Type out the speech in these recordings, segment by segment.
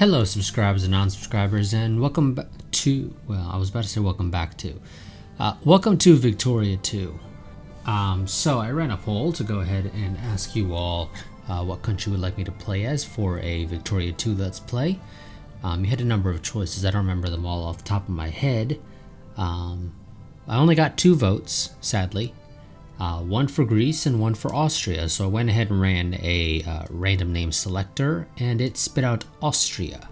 Hello subscribers and non-subscribers, and welcome to, well, I was about to say welcome back to. Welcome to Victoria 2. So I ran a poll to go ahead and ask you all what country would like me to play as for a Victoria 2 Let's Play. You had a number of choices. I don't remember them all off the top of my head. I only got 2 votes, sadly. One for Greece and one for Austria, so I went ahead and ran a random name selector, and it spit out Austria.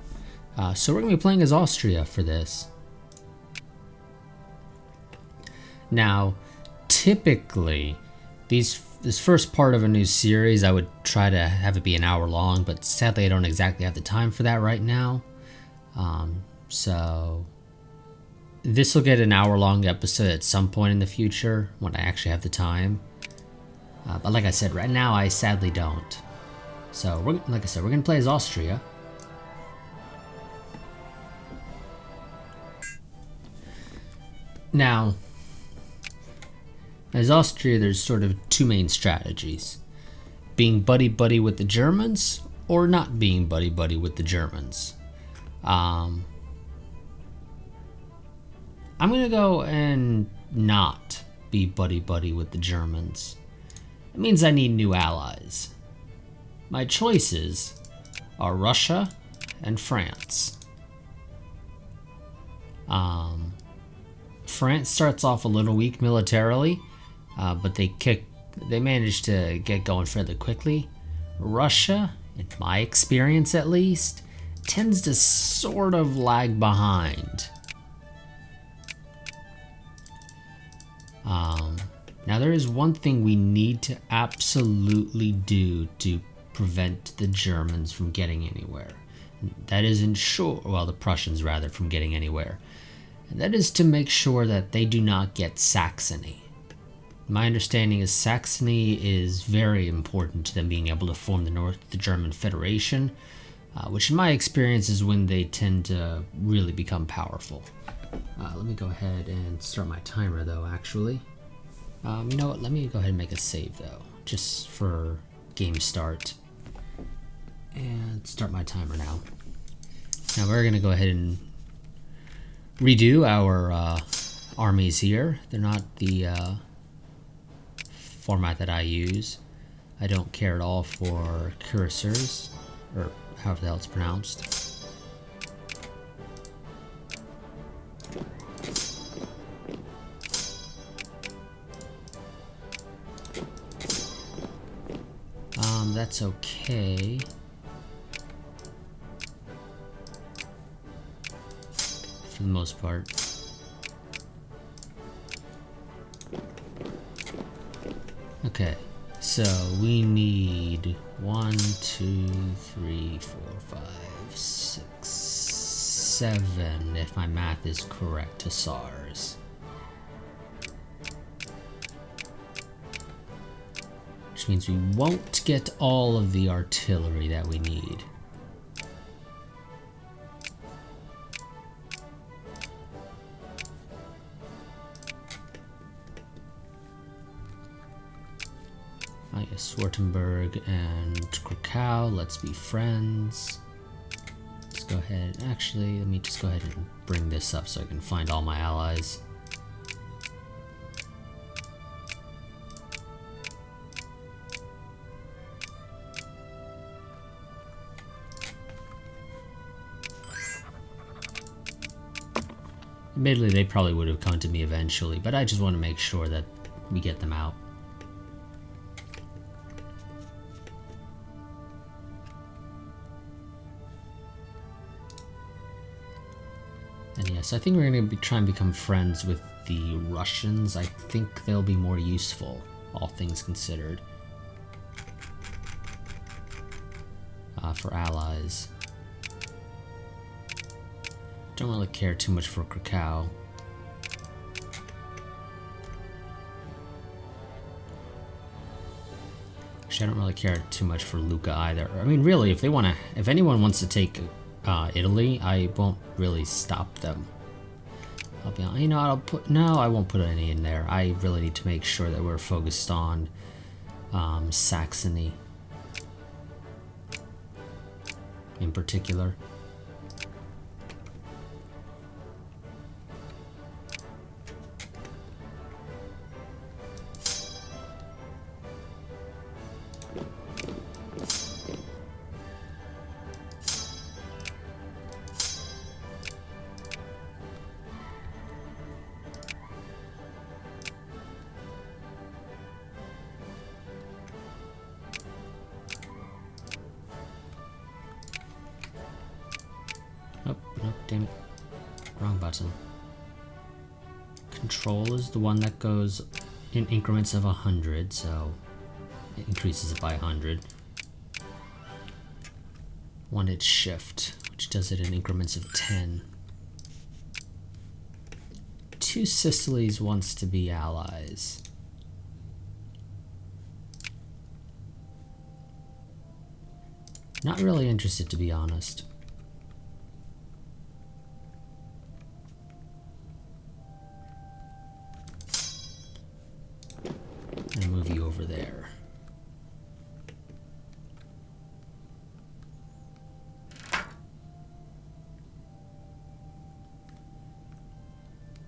So we're going to be playing as Austria for this. Now, typically, this first part of a new series, I would try to have it be an hour long, but sadly I don't exactly have the time for that right now. So this will get an hour-long episode at some point in the future when I actually have the time. But like I said, right now I sadly don't. So, like I said, we're going to play as Austria. Now, as Austria, there's sort of 2 main strategies. Being buddy-buddy with the Germans, or not being buddy-buddy with the Germans. I'm gonna go and not be buddy-buddy with the Germans. It means I need new allies. My choices are Russia and France. France starts off a little weak militarily, but they managed to get going fairly quickly. Russia, in my experience at least, tends to sort of lag behind. Now there is one thing we need to absolutely do to prevent the Germans from getting anywhere. That is the Prussians rather, from getting anywhere. And that is to make sure that they do not get Saxony. My understanding is Saxony is very important to them being able to form the German Federation, which in my experience is when they tend to really become powerful. Let me go ahead and start my timer though, actually. You know what, let me go ahead and make a save though, just for game start. And start my timer now. Now we're gonna go ahead and redo our armies here. They're not the format that I use. I don't care at all for cursors, or however the hell it's pronounced. That's okay. For the most part. Okay, so we need 1, 2, 3, 4, 5, 6, 7, if my math is correct, hussars. Which means we won't get all of the artillery that we need. I guess Württemberg and Krakow, let's be friends. Let's go ahead, actually, let me just go ahead and bring this up so I can find all my allies. Admittedly, they probably would have come to me eventually, but I just want to make sure that we get them out. And yes, I think we're going to try and become friends with the Russians. I think they'll be more useful, all things considered, for allies. Don't really care too much for Krakow. Actually, I don't really care too much for Lucca either. I mean, really, if anyone wants to take Italy, I won't really stop them. I'll be, you know, I won't put any in there. I really need to make sure that we're focused on Saxony in particular. no, damn it. Wrong button. Control is the one that goes in increments of 100, so it increases it by 100. Wanted shift, which does it in increments of 10. Two Sicilies wants to be allies. Not really interested, to be honest. And move you over there.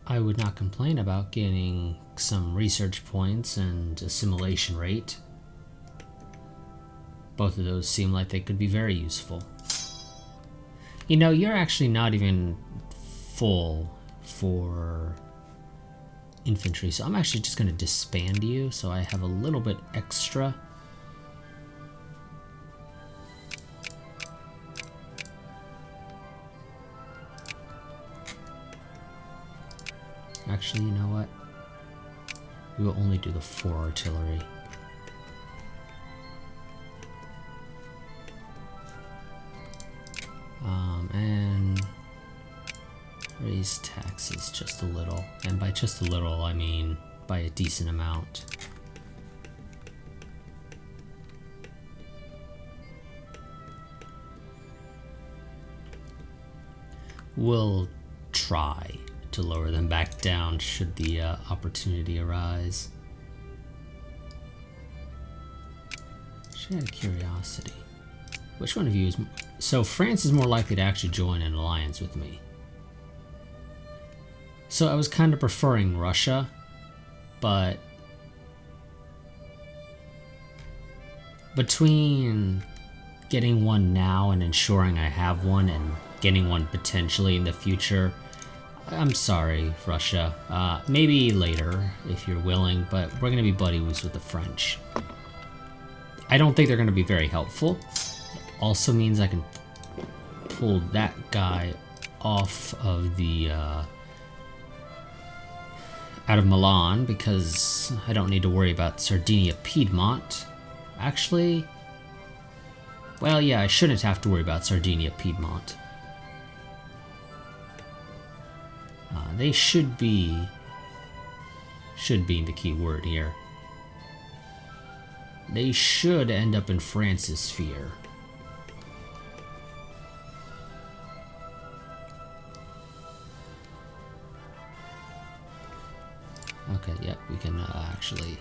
I would not complain about getting some research points and assimilation rate. Both of those seem like they could be very useful. You know, you're actually not even full for infantry, so I'm actually just going to disband you so I have a little bit extra. Actually, you know what? We will only do the 4 artillery. And raise taxes just a little. And by just a little, I mean by a decent amount. We'll try to lower them back down should the opportunity arise. Just out of curiosity, which one of you is... So France is more likely to actually join an alliance with me. So I was kind of preferring Russia, but between getting one now and ensuring I have one and getting one potentially in the future, I'm sorry, Russia. Maybe later if you're willing, but we're going to be buddies with the French. I don't think they're going to be very helpful. Also means I can pull that guy off of the out of Milan because I don't need to worry about Sardinia Piedmont. Actually, well, yeah, I shouldn't have to worry about Sardinia Piedmont. They should be the key word here. They should end up in France's sphere. Okay, yep, we can actually...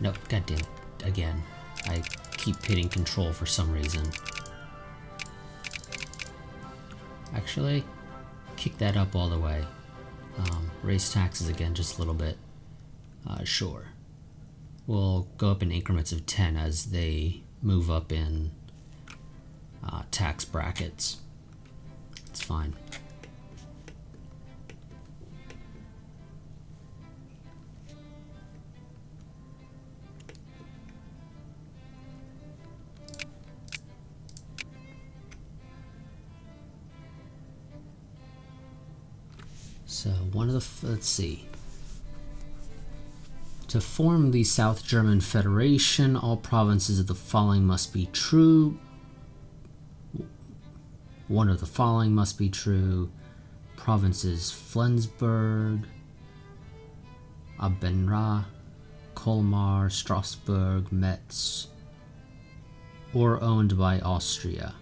Nope, goddamn it, again. I keep hitting control for some reason. Actually, kick that up all the way. Raise taxes again just a little bit. Sure. We'll go up in increments of 10 as they move up in tax brackets. It's fine. So one of the, let's see. To form the South German Federation, all provinces of the following must be true. One of the following must be true. Provinces Flensburg, Abenra, Colmar, Strasbourg, Metz, or owned by Austria.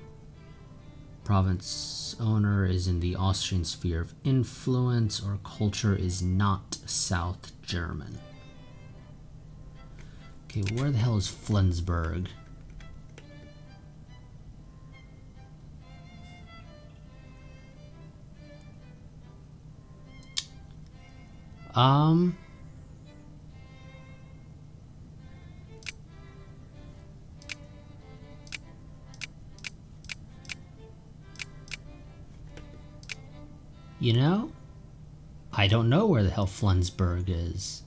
Province owner is in the Austrian sphere of influence, or culture is not South German. Okay, where the hell is Flensburg? You know, I don't know where the hell Flensburg is.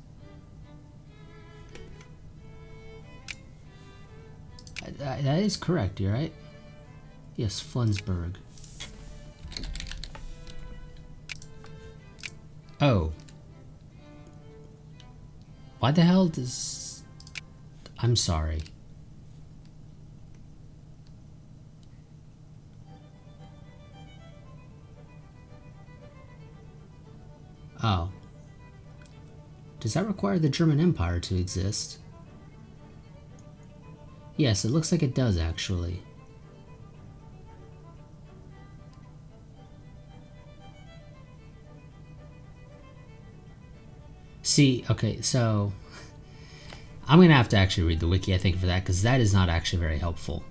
That is correct, you're right. Yes, Flensburg. Oh. Why the hell does... I'm sorry. Oh. Does that require the German Empire to exist? Yes, it looks like it does, actually. See, okay, so... I'm gonna have to actually read the wiki, I think, for that, because that is not actually very helpful.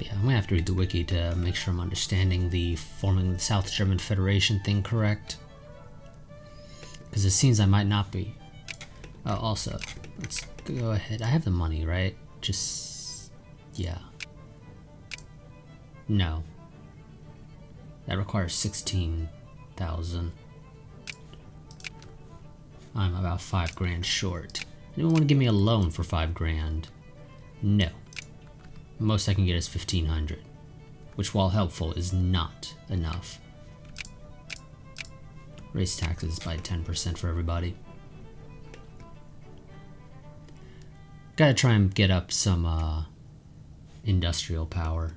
Yeah, I'm gonna have to read the wiki to make sure I'm understanding the forming the South German Federation thing correct. Because it seems I might not be. Oh, also, let's go ahead. I have the money, right? Just... yeah. No. That requires 16,000. I'm about 5 grand short. Anyone want to give me a loan for 5 grand? No. Most I can get is 1,500, which, while helpful, is not enough. Raise taxes by 10% for everybody. Gotta try and get up some industrial power.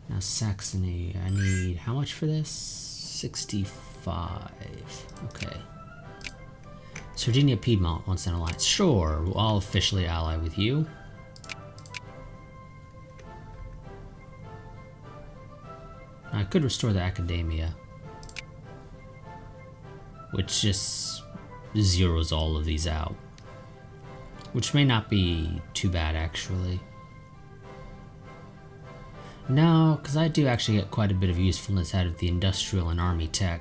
Now Saxony, I need how much for this? 65. Okay. Sardinia Piedmont wants an alliance. Sure, I'll officially ally with you. I could restore the Academia, which just zeroes all of these out, which may not be too bad, actually. No, because I do actually get quite a bit of usefulness out of the industrial and army tech.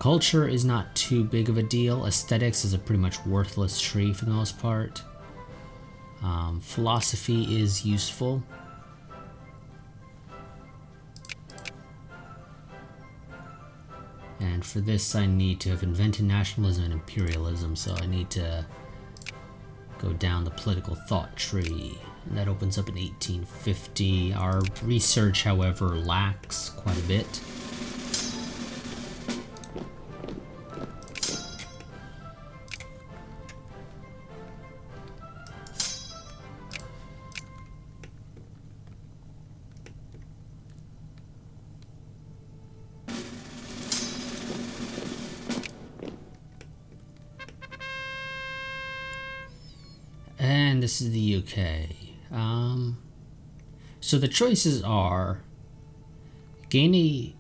Culture is not too big of a deal. Aesthetics is a pretty much worthless tree for the most part. Philosophy is useful. And for this I need to have invented nationalism and imperialism, so I need to go down the political thought tree. And that opens up in 1850. Our research, however, lacks quite a bit. And this is the UK. So the choices are gain a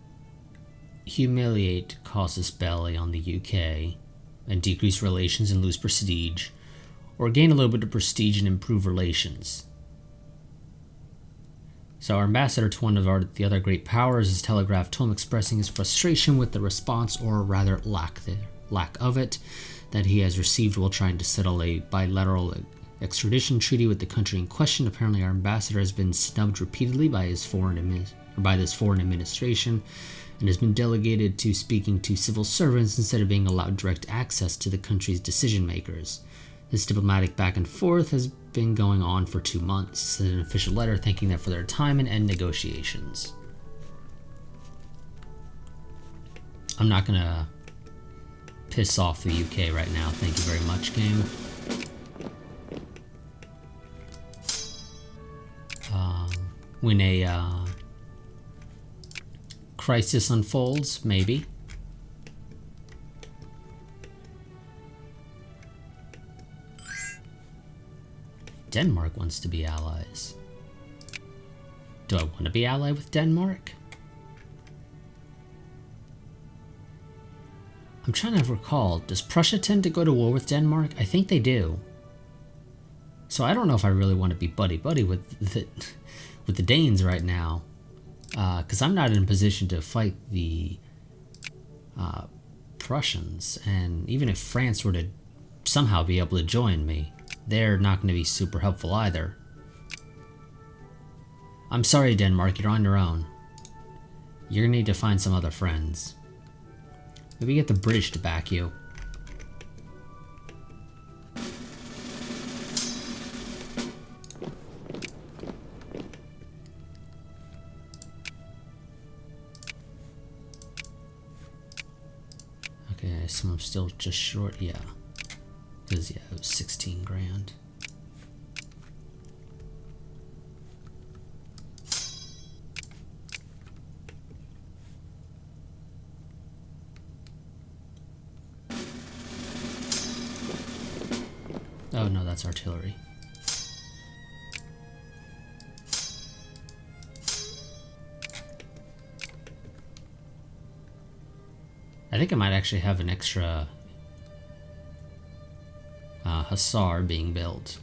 humiliate casus belli on the UK and decrease relations and lose prestige, or gain a little bit of prestige and improve relations. So our ambassador to one of the other great powers has telegraphed home expressing his frustration with the response, or rather lack of it, that he has received while trying to settle a bilateral extradition treaty with the country in question. Apparently our ambassador has been snubbed repeatedly by this foreign administration and has been delegated to speaking to civil servants instead of being allowed direct access to the country's decision makers. This diplomatic back and forth has been going on for 2 months. An official letter thanking them for their time and end negotiations. I'm not gonna piss off the UK right now. Thank you very much, game. When a crisis unfolds, maybe. Denmark wants to be allies. Do I want to be allied with Denmark? I'm trying to recall, does Prussia tend to go to war with Denmark? I think they do. So I don't know if I really want to be buddy-buddy with the Danes right now. Because I'm not in a position to fight the Prussians. And even if France were to somehow be able to join me, they're not going to be super helpful either. I'm sorry, Denmark, you're on your own. You're gonna need to find some other friends. Maybe get the British to back you. Okay, so I'm still just short, yeah. Because, yeah, it was 16 grand. Oh no, that's artillery. I think I might actually have an extra hussar being built.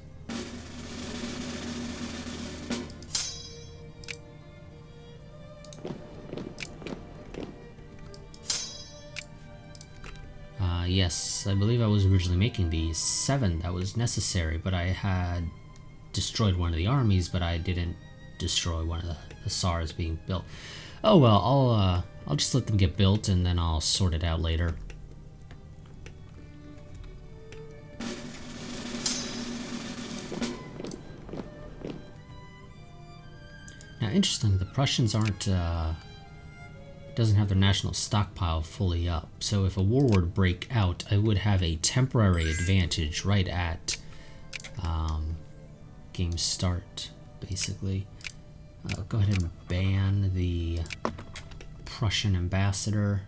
Yes, I believe I was originally making the 7 that was necessary, but I had destroyed one of the armies, but I didn't destroy one of the hussars being built. Oh well, I'll just let them get built and then I'll sort it out later. Now, interestingly, the Prussians aren't doesn't have their national stockpile fully up. So if a war were to break out, I would have a temporary advantage right at game start, basically. I'll go ahead and ban the Prussian ambassador.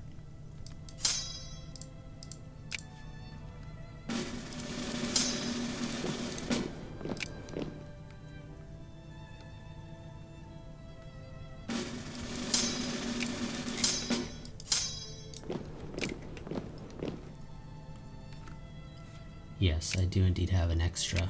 Yes, I do indeed have an extra.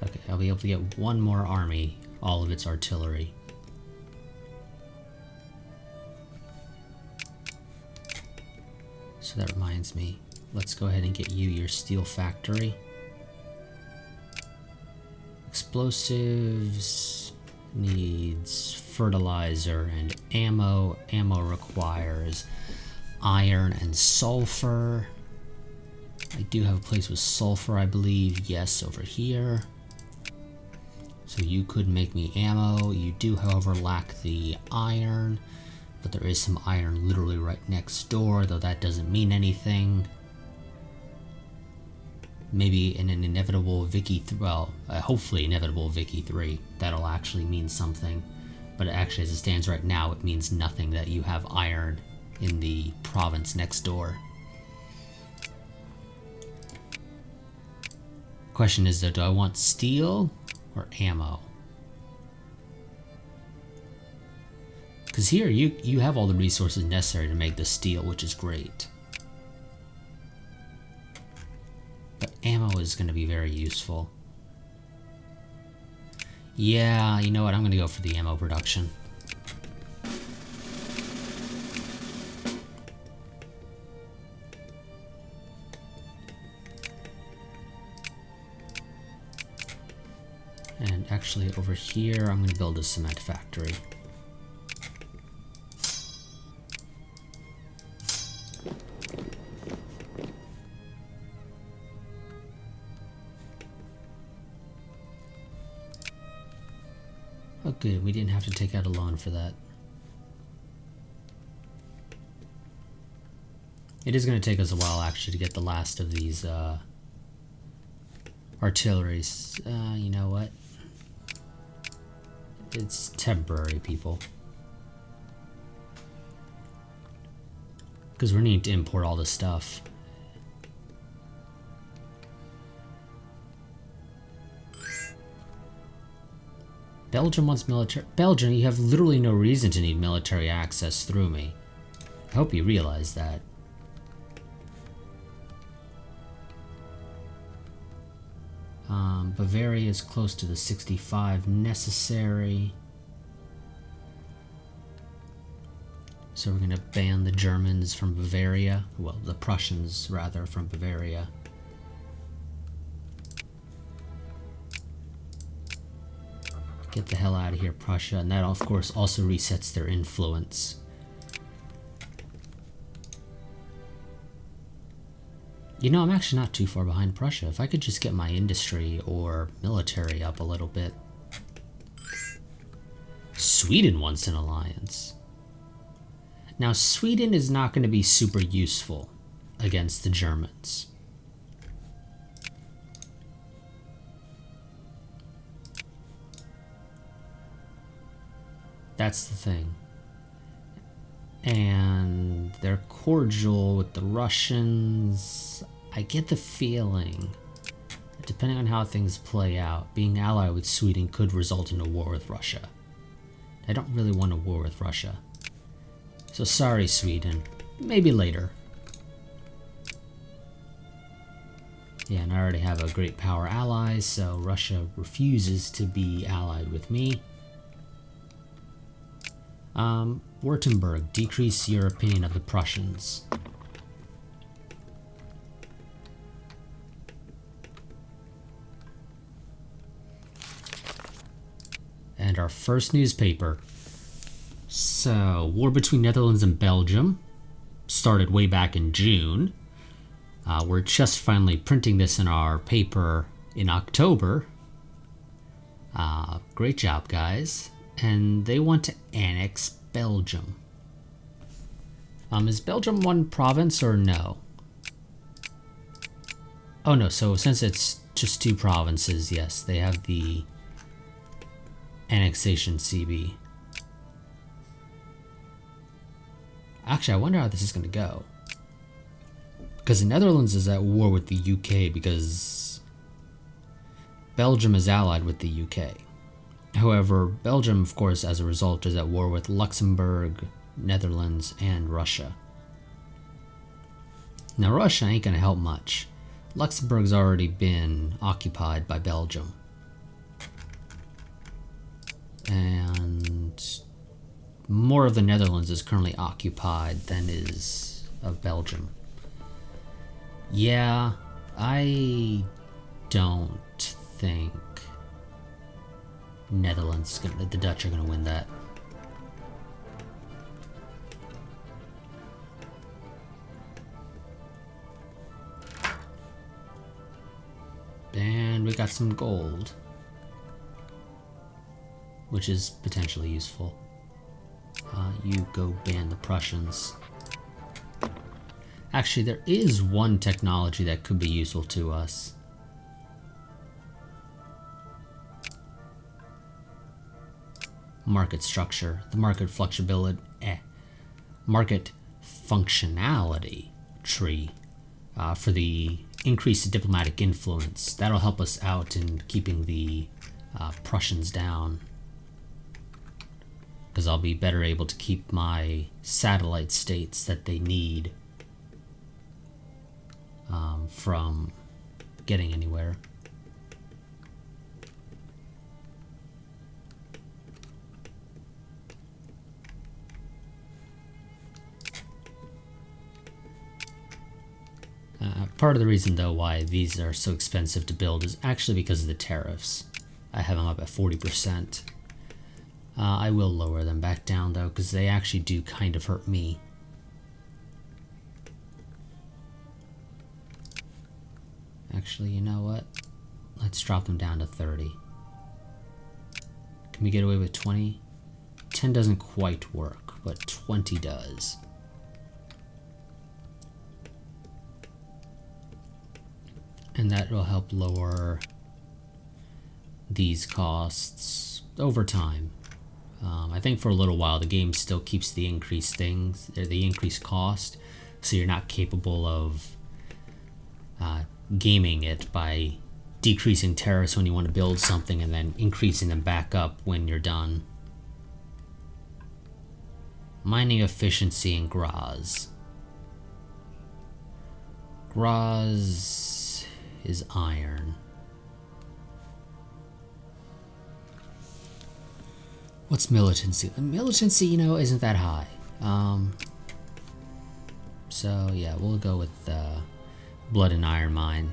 Okay, I'll be able to get one more army, all of its artillery. So that reminds me, let's go ahead and get you your steel factory. Explosives needs fertilizer and ammo. Ammo requires iron and sulfur. I do have a place with sulfur, I believe. Yes, over here. So you could make me ammo. You do, however, lack the iron, but there is some iron literally right next door, though that doesn't mean anything. Maybe in an inevitable Vicky, hopefully inevitable Vicky 3, that'll actually mean something. But actually, as it stands right now, it means nothing that you have iron in the province next door. Question is though, do I want steel or ammo? Because here you have all the resources necessary to make the steel, which is great. But ammo is going to be very useful. Yeah, you know what? I'm going to go for the ammo production. And actually over here, I'm going to build a cement factory. Oh good, we didn't have to take out a loan for that. It is going to take us a while actually to get the last of these artilleries. You know what? It's temporary, people. Because we need to import all this stuff. Belgium wants military. Belgium, you have literally no reason to need military access through me. I hope you realize that. Bavaria is close to the 65 necessary. So we're going to ban the Germans from Bavaria. Well, the Prussians, rather, from Bavaria. Get the hell out of here, Prussia. And that, of course, also resets their influence. You know, I'm actually not too far behind Prussia. If I could just get my industry or military up a little bit. Sweden wants an alliance. Now, Sweden is not going to be super useful against the Germans. That's the thing. And they're cordial with the Russians. I get the feeling, depending on how things play out, being allied with Sweden could result in a war with Russia. I don't really want a war with Russia. So sorry, Sweden. Maybe later. Yeah, and I already have a great power ally, so Russia refuses to be allied with me. Württemberg, decrease your opinion of the Prussians. And our first newspaper. So, war between Netherlands and Belgium started way back in June. We're just finally printing this in our paper in October. Great job, guys. And they want to annex Belgium. Is Belgium one province or no? Oh no, so since it's just two provinces, yes, they have the annexation CB. Actually, I wonder how this is going to go. Because the Netherlands is at war with the UK because Belgium is allied with the UK. However, Belgium, of course, as a result, is at war with Luxembourg, Netherlands, and Russia. Now, Russia ain't going to help much. Luxembourg's already been occupied by Belgium. And more of the Netherlands is currently occupied than is of Belgium. Yeah, I don't think the Dutch are gonna win that. And we got some gold, which is potentially useful. You go ban the Prussians. Actually, there is one technology that could be useful to us. Market structure, the market market functionality tree for the increased diplomatic influence. That'll help us out in keeping the Prussians down, because I'll be better able to keep my satellite states that they need from getting anywhere. Part of the reason, though, why these are so expensive to build is actually because of the tariffs. I have them up at 40%. I will lower them back down, though, because they actually do kind of hurt me. Actually, you know what? Let's drop them down to 30. Can we get away with 20? 10 doesn't quite work, but 20 does. And that will help lower these costs over time. I think for a little while the game still keeps the increased cost, so you're not capable of gaming it by decreasing tariffs when you want to build something and then increasing them back up when you're done. Mining efficiency in Graz. Graz is iron. What's militancy? The militancy, you know, isn't that high. So yeah, we'll go with Blood and Iron Mine.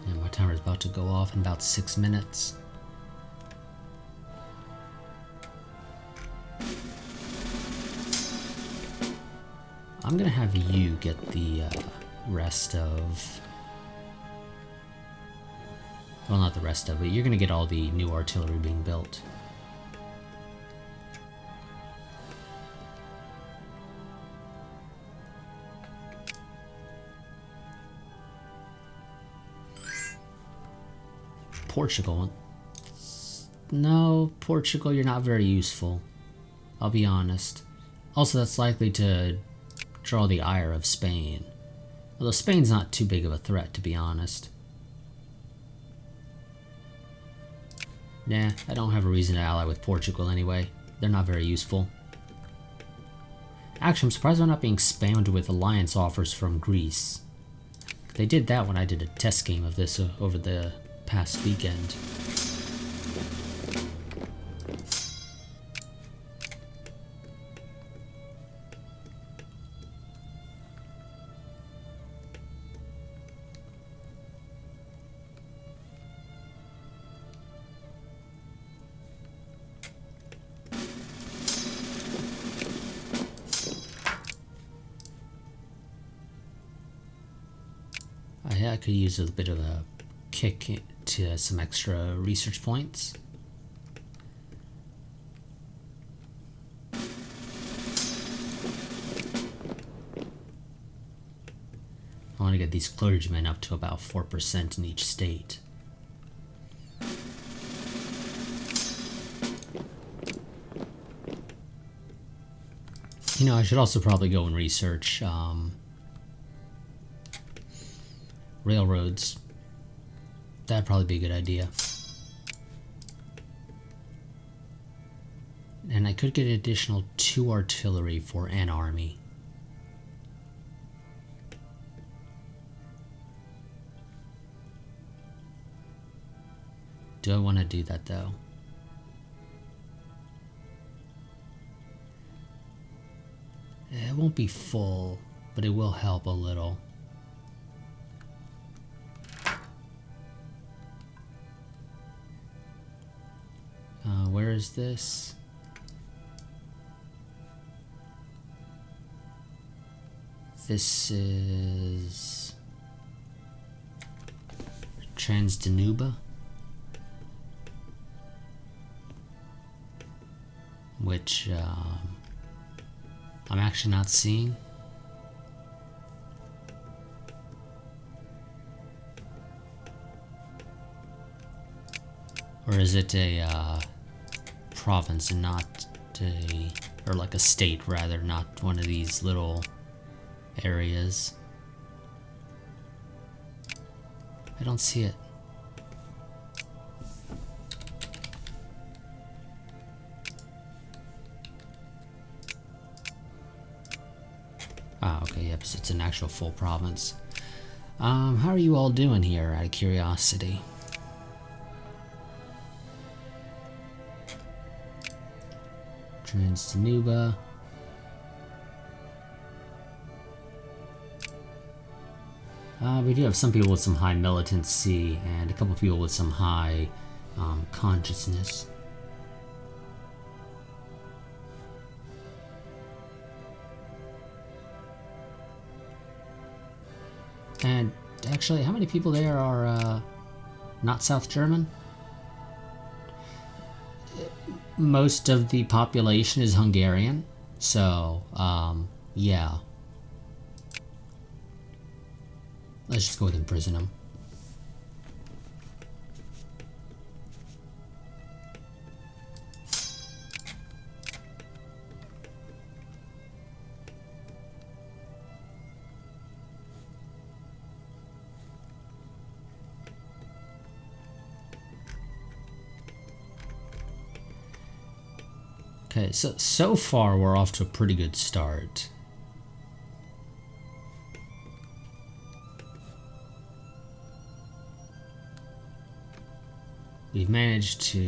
And my timer is about to go off in about 6 minutes. I'm gonna have you get the rest of... Well, not the rest of it. You're gonna get all the new artillery being built. Portugal. No, Portugal, you're not very useful. I'll be honest. Also, that's likely to draw the ire of Spain. Although Spain's not too big of a threat, to be honest. Nah, I don't have a reason to ally with Portugal anyway. They're not very useful. Actually, I'm surprised I'm not being spammed with alliance offers from Greece. They did that when I did a test game of this over the past weekend. I could use a bit of a kick to some extra research points. I want to get these clergymen up to about 4% in each state. You know, I should also probably go and research railroads. That'd probably be a good idea. And I could get an additional 2 artillery for an army. Do I want to do that though? It won't be full, but it will help a little. Where is this? This is Transdanube, which I'm actually not seeing. Or is it a province and not a, or like a state rather, not one of these little areas? I don't see it. Ah, okay, yep, so it's an actual full province. How are you all doing here, out of curiosity? Transdanube. We do have some people with some high militancy and a couple people with some high consciousness. And actually, how many people there are not South German? Most of the population is Hungarian, so yeah. Let's just go ahead and imprison him. Okay, so far we're off to a pretty good start. we've managed to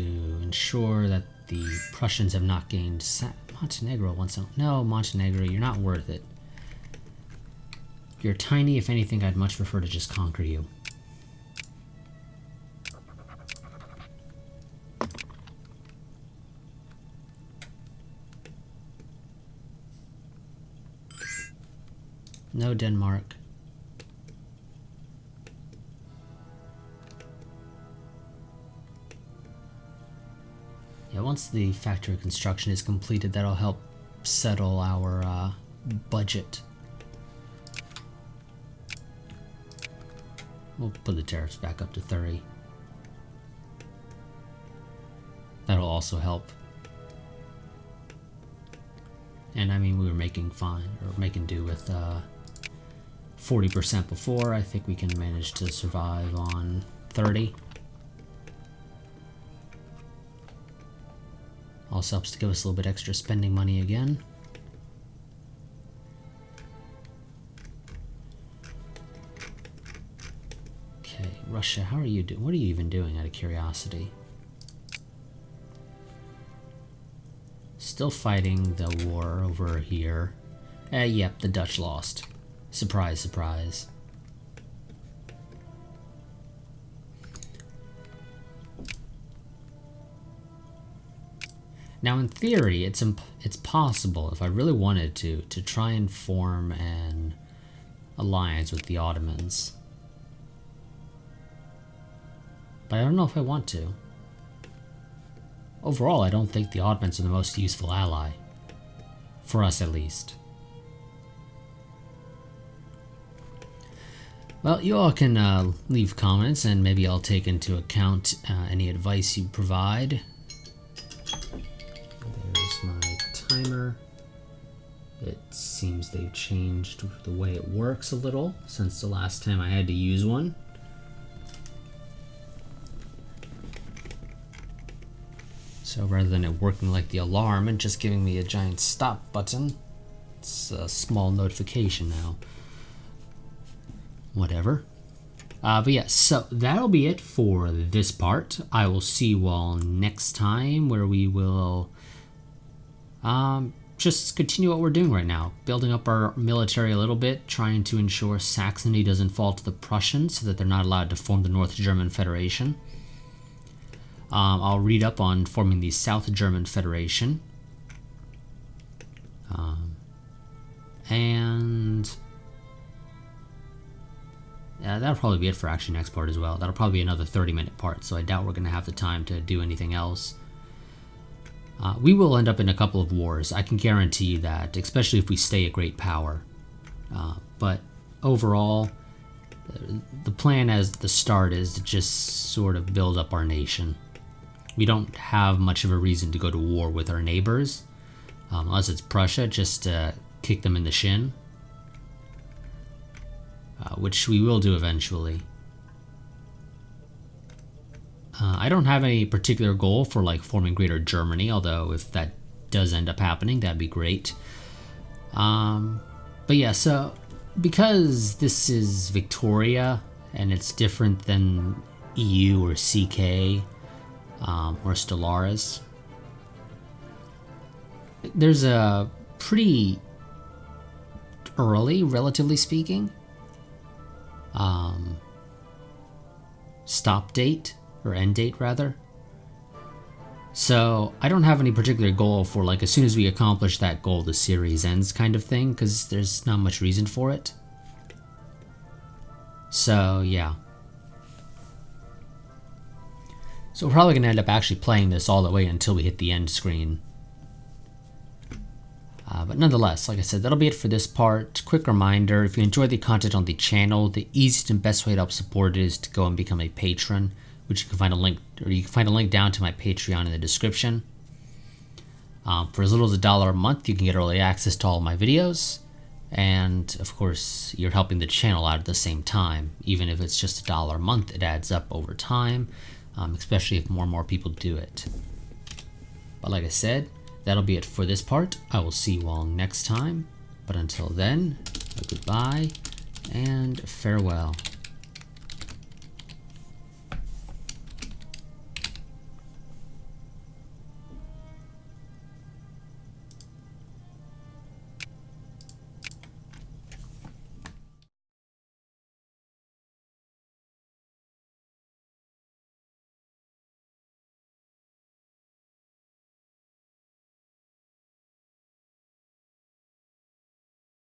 ensure that the Prussians have not gained... Montenegro wants to... No, Montenegro, you're not worth it. You're tiny. If anything, I'd much prefer to just conquer you. No Denmark. Yeah, once the factory construction is completed, that'll help settle our budget. We'll put the tariffs back up to 30. That'll also help. And I mean, we were making fine, or making do with 40% before. I think we can manage to survive on 30. Also helps to give us a little bit extra spending money again. Okay, Russia, how are you doing? What are you even doing, out of curiosity? Still fighting the war over here. Yep, the Dutch lost. Surprise, surprise. Now, in theory, it's possible, if I really wanted to try and form an alliance with the Ottomans. But I don't know if I want to. Overall, I don't think the Ottomans are the most useful ally. For us, at least. Well, you all can leave comments, and maybe I'll take into account any advice you provide. There's my timer. It seems they've changed the way it works a little since the last time I had to use one. So rather than it working like the alarm and just giving me a giant stop button, it's a small notification now. Whatever. But yeah, so that'll be it for this part. I will see you all next time, where we will just continue what we're doing right now. Building up our military a little bit, trying to ensure Saxony doesn't fall to the Prussians so that they're not allowed to form the North German Federation. I'll read up on forming the South German Federation. And yeah, that'll probably be it for actually next part as well. That'll probably be another 30-minute part, so I doubt we're going to have the time to do anything else. We will end up in a couple of wars, I can guarantee you that, especially if we stay a great power. But overall, the plan as the start is to just sort of build up our nation. We don't have much of a reason to go to war with our neighbors, unless it's Prussia, just to kick them in the shin, which we will do eventually. I don't have any particular goal for like forming Greater Germany, although if that does end up happening, that'd be great. But yeah, so because this is Victoria and it's different than EU or CK or Stellaris, there's a pretty early, relatively speaking, stop date, or end date rather. So I don't have any particular goal for like as soon as we accomplish that goal the series ends kind of thing, because there's not much reason for it. So yeah. So we're probably going to end up actually playing this all the way until we hit the end screen. But nonetheless, like I said, that'll be it for this part. Quick reminder, if you enjoy the content on the channel, the easiest and best way to help support it is to go and become a patron, which you can find a link, or you can find a link down to my Patreon in the description. For as little as $1 a month, you can get early access to all of my videos. And of course, you're helping the channel out at the same time. Even if it's just $1 a month, it adds up over time, especially if more and more people do it. But like I said, that'll be it for this part. I will see you all next time. But until then, goodbye and farewell.